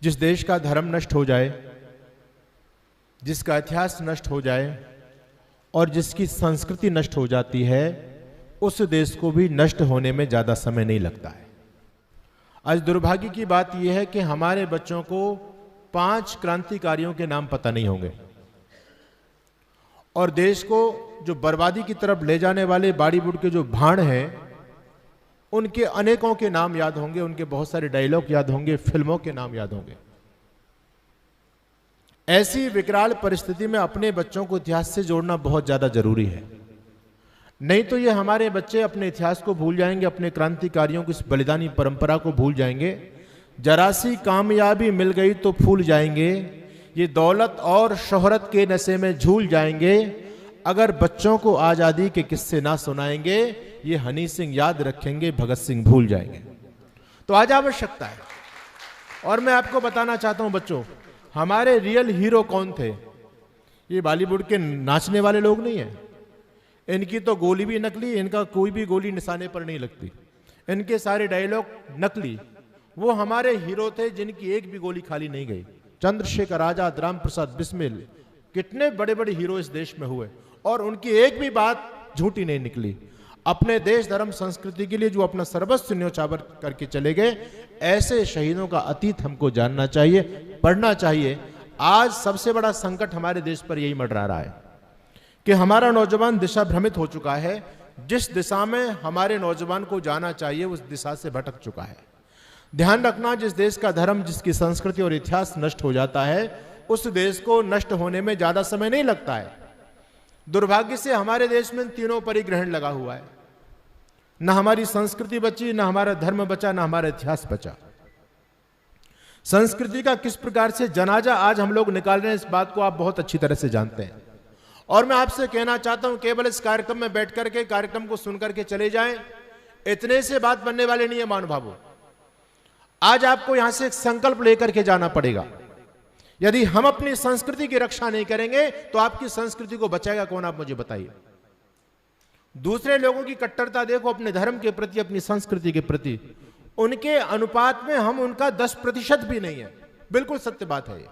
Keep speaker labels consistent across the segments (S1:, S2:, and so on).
S1: जिस देश का धर्म नष्ट हो जाए, जिसका इतिहास नष्ट हो जाए और जिसकी संस्कृति नष्ट हो जाती है, उस देश को भी नष्ट होने में ज़्यादा समय नहीं लगता है। आज दुर्भाग्य की बात यह है कि हमारे बच्चों को 5 क्रांतिकारियों के नाम पता नहीं होंगे और देश को जो बर्बादी की तरफ ले जाने वाले बॉलीवुड के जो भाण हैं, उनके अनेकों के नाम याद होंगे, उनके बहुत सारे डायलॉग याद होंगे, फिल्मों के नाम याद होंगे। ऐसी विकराल परिस्थिति में अपने बच्चों को इतिहास से जोड़ना बहुत ज्यादा जरूरी है। नहीं तो ये हमारे बच्चे अपने इतिहास को भूल जाएंगे, अपने क्रांतिकारियों की इस बलिदानी परंपरा को भूल जाएंगे। जरा सी कामयाबी मिल गई तो फूल जाएंगे, ये दौलत और शोहरत के नशे में झूल जाएंगे। अगर बच्चों को आजादी के किस्से ना सुनाएंगे, ये हनी सिंह याद रखेंगे, भगत सिंह भूल जाएंगे। तो आज आवश्यकता है, और मैं आपको बताना चाहता हूं बच्चों, हमारे रियल हीरो कौन थे? ये बॉलीवुड के नाचने वाले लोग नहीं है। इनकी तो गोली भी नकली, इनका कोई भी गोली निशाने पर नहीं लगती, इनके सारे डायलॉग नकली। वो हमारे हीरो थे जिनकी एक भी गोली खाली नहीं गई। चंद्रशेखर आजाद, राम प्रसाद बिस्मिल, कितने बड़े बड़े हीरो इस देश में हुए और उनकी एक भी बात झूठी नहीं निकली। अपने देश, धर्म, संस्कृति के लिए जो अपना सर्वस्व न्योछावर करके चले गए, ऐसे शहीदों का अतीत हमको जानना चाहिए, पढ़ना चाहिए। आज सबसे बड़ा संकट हमारे देश पर यही मंडरा रहा है कि हमारा नौजवान दिशा भ्रमित हो चुका है। जिस दिशा में हमारे नौजवान को जाना चाहिए, उस दिशा से भटक चुका है। ध्यान रखना, जिस देश का धर्म, जिसकी संस्कृति और इतिहास नष्ट हो जाता है, उस देश को नष्ट होने में ज्यादा समय नहीं लगता है। दुर्भाग्य से हमारे देश में तीनों पर ही ग्रहण लगा हुआ है। न हमारी संस्कृति बची, न हमारा धर्म बचा, न हमारा इतिहास बचा। संस्कृति का किस प्रकार से जनाजा आज हम लोग निकाल रहे हैं, इस बात को आप बहुत अच्छी तरह से जानते हैं। और मैं आपसे कहना चाहता हूं, केवल इस कार्यक्रम में बैठ करके कार्यक्रम को सुन करके चले जाएं, इतने से बात बनने वाले नहीं है महानुभावों। आज आपको यहां से एक संकल्प लेकर के जाना पड़ेगा। यदि हम अपनी संस्कृति की रक्षा नहीं करेंगे तो आपकी संस्कृति को बचाएगा कौन, आप मुझे बताइए। दूसरे लोगों की कट्टरता देखो अपने धर्म के प्रति, अपनी संस्कृति के प्रति, उनके अनुपात में हम उनका 10% भी नहीं है। बिल्कुल सत्य बात है ये।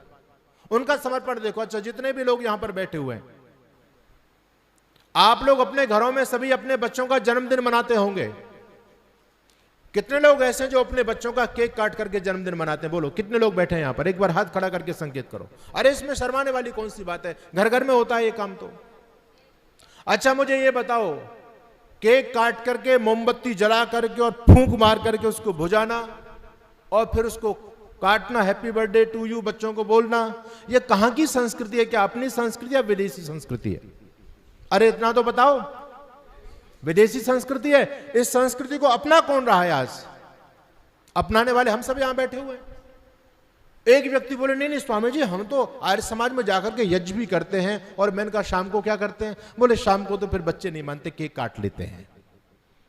S1: उनका समर्पण देखो। अच्छा, जितने भी लोग यहां पर बैठे हुए हैं, आप लोग अपने घरों में सभी अपने बच्चों का जन्मदिन मनाते होंगे। कितने लोग ऐसे हैं जो अपने बच्चों का केक काट करके जन्मदिन मनाते हैं? बोलो, कितने लोग बैठे हैं यहां पर? एक बार हाथ खड़ा करके संकेत करो। अरे इसमें शर्माने वाली कौन सी बात है, घर घर में होता है ये काम तो। अच्छा मुझे ये बताओ, केक काट करके, मोमबत्ती जला करके और फूंक मार करके उसको बुझाना और फिर उसको काटना, हैप्पी बर्थडे टू यू बच्चों को बोलना, ये कहां की संस्कृति है? क्या अपनी संस्कृति या विदेशी संस्कृति है? अरे इतना तो बताओ। विदेशी संस्कृति है। इस संस्कृति को अपना कौन रहा है आज? अपनाने वाले हम सब यहां बैठे हुए हैं। एक व्यक्ति बोले, नहीं नहीं स्वामी जी, हम तो आर्य समाज में जाकर के यज्ञ भी करते हैं। और मैंने कहा शाम को क्या करते हैं? बोले शाम को तो फिर बच्चे नहीं मानते, केक काट लेते हैं।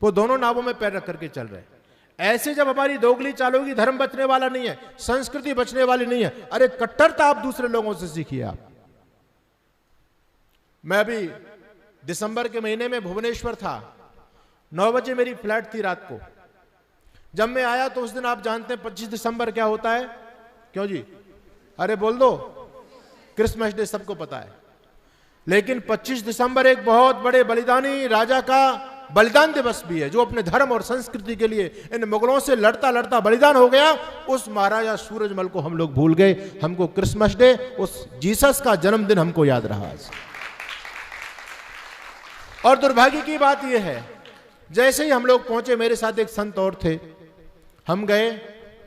S1: वो दोनों नावों में पैर रख करके चल रहे हैं। ऐसे जब हमारी दोगली चाल होगी, धर्म बचने वाला नहीं है, संस्कृति बचने वाली नहीं है। अरे कट्टरता आप दूसरे लोगों से सीखिए। आप, मैं अभी दिसंबर के महीने में भुवनेश्वर था। 9 बजे मेरी फ्लाइट थी रात को। जब मैं आया तो उस दिन आप जानते हैं 25 दिसंबर क्या होता है? क्यों जी? अरे बोल दो, क्रिसमस डे सबको पता है। लेकिन 25 दिसंबर एक बहुत बड़े बलिदानी राजा का बलिदान दिवस भी है, जो अपने धर्म और संस्कृति के लिए इन मुगलों से लड़ता लड़ता बलिदान हो गया। उस महाराजा सूरजमल को हम लोग भूल गए। हमको क्रिसमस डे, उस जीसस का जन्मदिन हमको याद रहा आज। और दुर्भाग्य की बात यह है, जैसे ही हम लोग पहुंचे, मेरे साथ एक संत और थे, हम गए,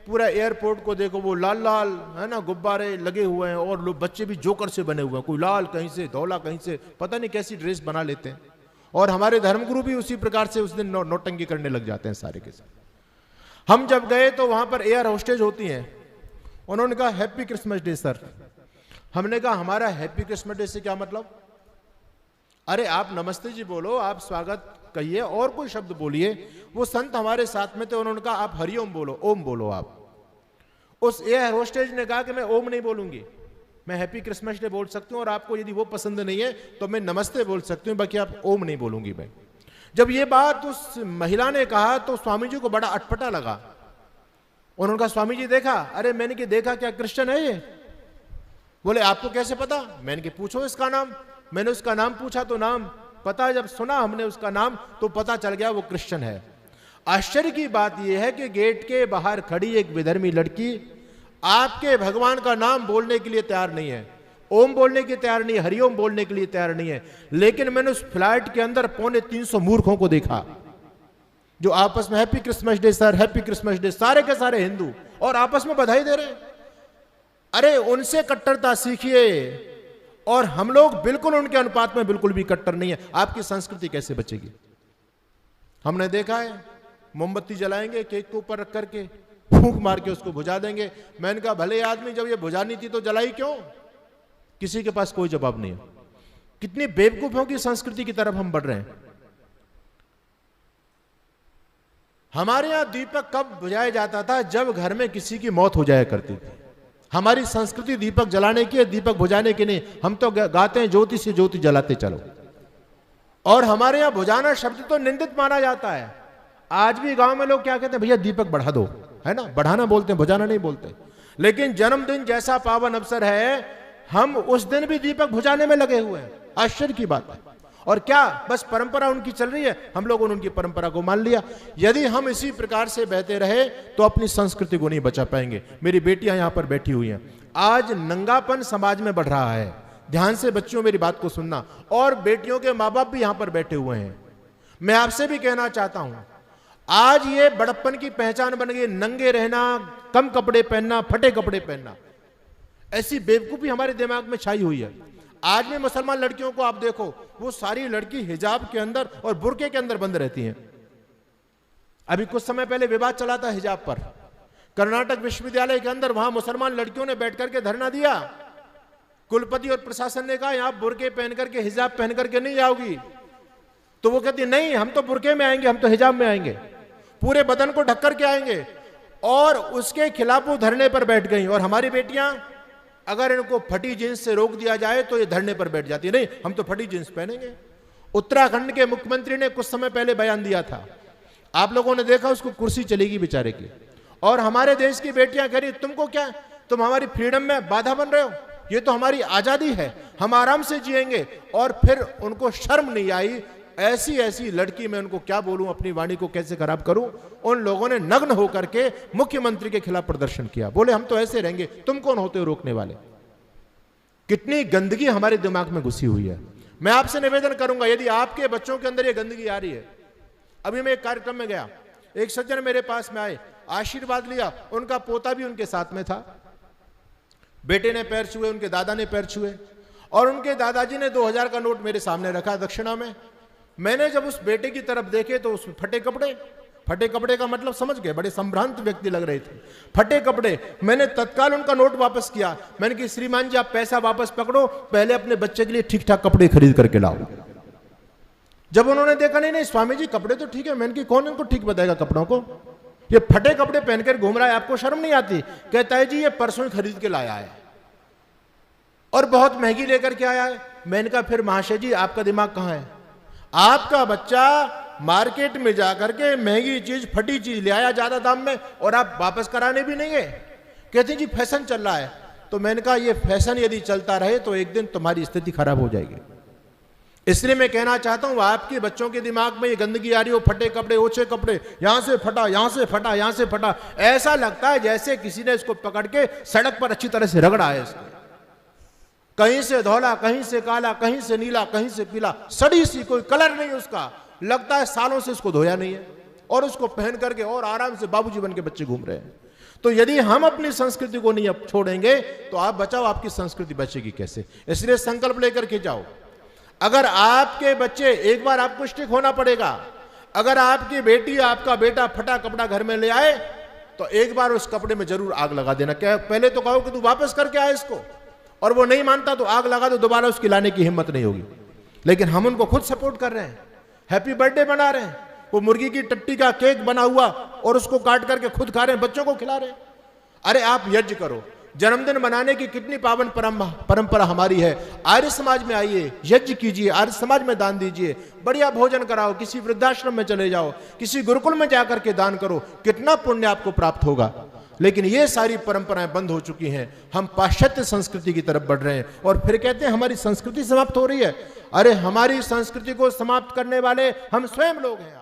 S1: पूरा एयरपोर्ट को देखो, वो लाल लाल है ना गुब्बारे लगे हुए हैं और लोग, बच्चे भी जोकर से बने हुए हैं, कोई लाल कहीं से, धौला कहीं से, पता नहीं कैसी ड्रेस बना लेते हैं। और हमारे धर्मगुरु भी उसी प्रकार से उस दिन नौटंकी करने लग जाते हैं सारे के साथ। हम जब गए तो वहां पर एयर होस्टेज होती हैं, उन्होंने कहा हैप्पी क्रिसमस डे सर। हमने कहा हमारा हैप्पी क्रिसमस डे से क्या मतलब? अरे आप नमस्ते जी बोलो, आप स्वागत कहिए और कोई शब्द बोलिए। वो संत हमारे साथ में थे, उन्होंने कहा आप हरिओम बोलो, ओम बोलो आप। उस एयर होस्टेज ने कहा कि मैं ओम नहीं बोलूंगी, मैं हैप्पी क्रिसमस डे बोल सकती हूँ, और आपको यदि वो पसंद नहीं है तो मैं नमस्ते बोल सकती हूँ, बाकी आप ओम नहीं बोलूंगी मैं। जब ये बात उस महिला ने कहा तो स्वामी जी को बड़ा अटपटा लगा। उन्होंने कहा स्वामी जी देखा? अरे मैंने कि देखा क्या, क्रिश्चियन है ये? बोले आपको कैसे पता? मैंने कि पूछो इसका नाम। मैंने उसका नाम पूछा तो नाम पता, जब सुना हमने उसका नाम तो पता चल गया वो क्रिश्चियन है। आश्चर्य की बात यह है कि गेट के बाहर खड़ी एक विधर्मी लड़की आपके भगवान का नाम बोलने के लिए तैयार नहीं है, ओम बोलने के तैयार नहीं है, हरिओम बोलने के लिए तैयार नहीं है। लेकिन मैंने उस फ्लैट के अंदर 350 मूर्खों को देखा जो आपस में happy Christmas day sir, happy Christmas day, सारे के सारे हिंदू, और आपस में बधाई दे रहे हैं। अरे उनसे कट्टरता सीखिए, और हम लोग बिल्कुल उनके अनुपात में बिल्कुल भी कट्टर नहीं है। आपकी संस्कृति कैसे बचेगी? हमने देखा है मोमबत्ती जलाएंगे केक के ऊपर रख करके, फूंक मार के उसको बुझा देंगे। मैंने कहा भले आदमी, जब ये बुझानी थी तो जलाई क्यों? किसी के पास कोई जवाब नहीं है। कितनी बेवकूफों की संस्कृति की तरफ हम बढ़ रहे हैं। हमारे यहां दीपक कब बुझाया जाता था? जब घर में किसी की मौत हो जाया करती थी। हमारी संस्कृति दीपक जलाने की है, दीपक बुझाने की नहीं। हम तो गाते हैं ज्योति से ज्योति जलाते चलो, और हमारे यहां बुझाना शब्द तो निंदित माना जाता है। आज भी गांव में लोग क्या कहते हैं, भैया दीपक बढ़ा दो, है ना, बढ़ाना बोलते हैं, बुझाना नहीं बोलते। लेकिन जन्मदिन जैसा पावन अवसर है, हम उस दिन भी दीपक बुझाने में लगे हुए हैं। आश्चर्य की बात है। और क्या बस परंपरा उनकी चल रही है, हम लोगों ने उनकी परंपरा को मान लिया। यदि हम इसी प्रकार से बहते रहे तो अपनी संस्कृति को नहीं बचा पाएंगे। मेरी बेटियां यहां पर बैठी हुई हैं। आज नंगापन समाज में बढ़ रहा है। ध्यान से बच्चों मेरी बात को सुनना, और बेटियों के माँ बाप भी यहां पर बैठे हुए हैं। मैं आपसे भी कहना चाहता हूं, आज ये बड़प्पन की पहचान बन गई, नंगे रहना, कम कपड़े पहनना, फटे कपड़े पहनना। ऐसी बेवकूफी हमारे दिमाग में छाई हुई है। आज में मुसलमान लड़कियों को आप देखो, वो सारी लड़की हिजाब के अंदर और बुर्के के अंदर बंद रहती हैं। अभी कुछ समय पहले विवाद चला था हिजाब पर, कर्नाटक विश्वविद्यालय के अंदर, वहां मुसलमान लड़कियों ने बैठ करके धरना दिया। कुलपति और प्रशासन ने कहा आप बुर्के पहन करके, हिजाब पहन करके नहीं आओगी। तो वो कहती नहीं, हम तो बुर्के में आएंगे, हम तो हिजाब में आएंगे, पूरे बदन को ढक करके आएंगे। और उसके खिलाफ वो धरने पर बैठ गई। और हमारी बेटियां, अगर इनको फटी जींस से रोक दिया जाए तो ये धरने पर बैठ जाती है, नहीं हम तो फटी जींस पहनेंगे। उत्तराखंड के मुख्यमंत्री ने कुछ समय पहले बयान दिया था, आप लोगों ने देखा, उसको कुर्सी चलेगी बेचारे की। और हमारे देश की बेटियां कह रही तुमको क्या, तुम हमारी फ्रीडम में बाधा बन रहे हो, ये तो हमारी आजादी है, हम आराम से जिएंगे। और फिर उनको शर्म नहीं आई। ऐसी ऐसी लड़की, मैं उनको क्या बोलूं, अपनी वाणी को कैसे खराब करूं। उन लोगों ने नग्न होकर के मुख्यमंत्री के खिलाफ प्रदर्शन किया। बोले हम तो ऐसे रहेंगे, तुम कौन होते हो रोकने वाले। कितनी गंदगी हमारे दिमाग में घुसी हुई है। मैं आपसे निवेदन करूंगा, यदि आपके बच्चों के अंदर ये गंदगी आ रही है। अभी मैं एक कार्यक्रम में गया, एक सज्जन मेरे पास में आए, आशीर्वाद लिया, उनका पोता भी उनके साथ में था। बेटे ने पैर छुए, उनके दादा ने पैर छुए, और उनके दादाजी ने 2000 का नोट मेरे सामने रखा दक्षिणा में। मैंने जब उस बेटे की तरफ देखे तो उसमें फटे कपड़े, फटे कपड़े का मतलब समझ गए, बड़े संभ्रांत व्यक्ति लग रहे थे, फटे कपड़े। मैंने तत्काल उनका नोट वापस किया। मैंने कहा श्रीमान जी आप पैसा वापस पकड़ो, पहले अपने बच्चे के लिए ठीक ठाक कपड़े खरीद करके लाओ। जब उन्होंने देखा नहीं नहीं स्वामी जी कपड़े तो ठीक है, मैंने कहा कौन इनको ठीक बताएगा कपड़ों को, ये फटे कपड़े पहनकर घूम रहा है, आपको शर्म नहीं आती। कहता है जी ये परसों ही खरीद के लाया है और बहुत महंगी लेकर के आया है। मैंने कहा फिर महाशय जी आपका दिमाग कहां है, आपका बच्चा मार्केट में जाकर के महंगी चीज, फटी चीज ले आया ज्यादा दाम में, और आप वापस कराने भी नहीं है। कहते जी फैशन चल रहा है। तो मैंने कहा ये फैशन यदि चलता रहे तो एक दिन तुम्हारी स्थिति खराब हो जाएगी। इसलिए मैं कहना चाहता हूं आपके बच्चों के दिमाग में ये गंदगी आ रही हो, फटे कपड़े, ओछे कपड़े, यहां से फटा, यहां से फटा, यहां से फटा, ऐसा लगता है जैसे किसी ने इसको पकड़ के सड़क पर अच्छी तरह से रगड़ा है इसको। कहीं से धौला, कहीं से काला, कहीं से नीला, कहीं से पीला, सड़ी सी, कोई कलर नहीं उसका, लगता है सालों से इसको धोया नहीं है, और उसको पहन करके और आराम से बाबूजी बन के बच्चे घूम रहे हैं। तो यदि हम अपनी संस्कृति को नहीं अब छोड़ेंगे तो आप बचाओ, आपकी संस्कृति बचेगी कैसे। इसलिए संकल्प लेकर के जाओ। अगर आपके बच्चे, एक बार आपको स्टिक होना पड़ेगा, अगर आपकी बेटी, आपका बेटा फटा कपड़ा घर में ले आए तो एक बार उस कपड़े में जरूर आग लगा देना। क्या पहले तो कहो कि तू वापस करके आए इसको, और वो नहीं मानता तो आग लगा दो, दोबारा उसकी लाने की हिम्मत नहीं होगी। लेकिन हम उनको खुद सपोर्ट कर रहे हैं, हैप्पी बर्थडे बना रहे हैं, वो मुर्गी की टट्टी का केक बना हुआ और उसको काट करके खुद खा रहे हैं, बच्चों को खिला रहे हैं। अरे आप यज्ञ करो, जन्मदिन मनाने की कितनी पावन परंपरा हमारी है। आर्य समाज में आइए, यज्ञ कीजिए, आर्य समाज में दान दीजिए, बढ़िया भोजन कराओ, किसी वृद्धाश्रम में चले जाओ, किसी गुरुकुल में जाकर के दान करो, कितना पुण्य आपको प्राप्त होगा। लेकिन ये सारी परंपराएं बंद हो चुकी हैं, हम पाश्चात्य संस्कृति की तरफ बढ़ रहे हैं और फिर कहते हैं हमारी संस्कृति समाप्त हो रही है। अरे हमारी संस्कृति को समाप्त करने वाले हम स्वयं लोग हैं।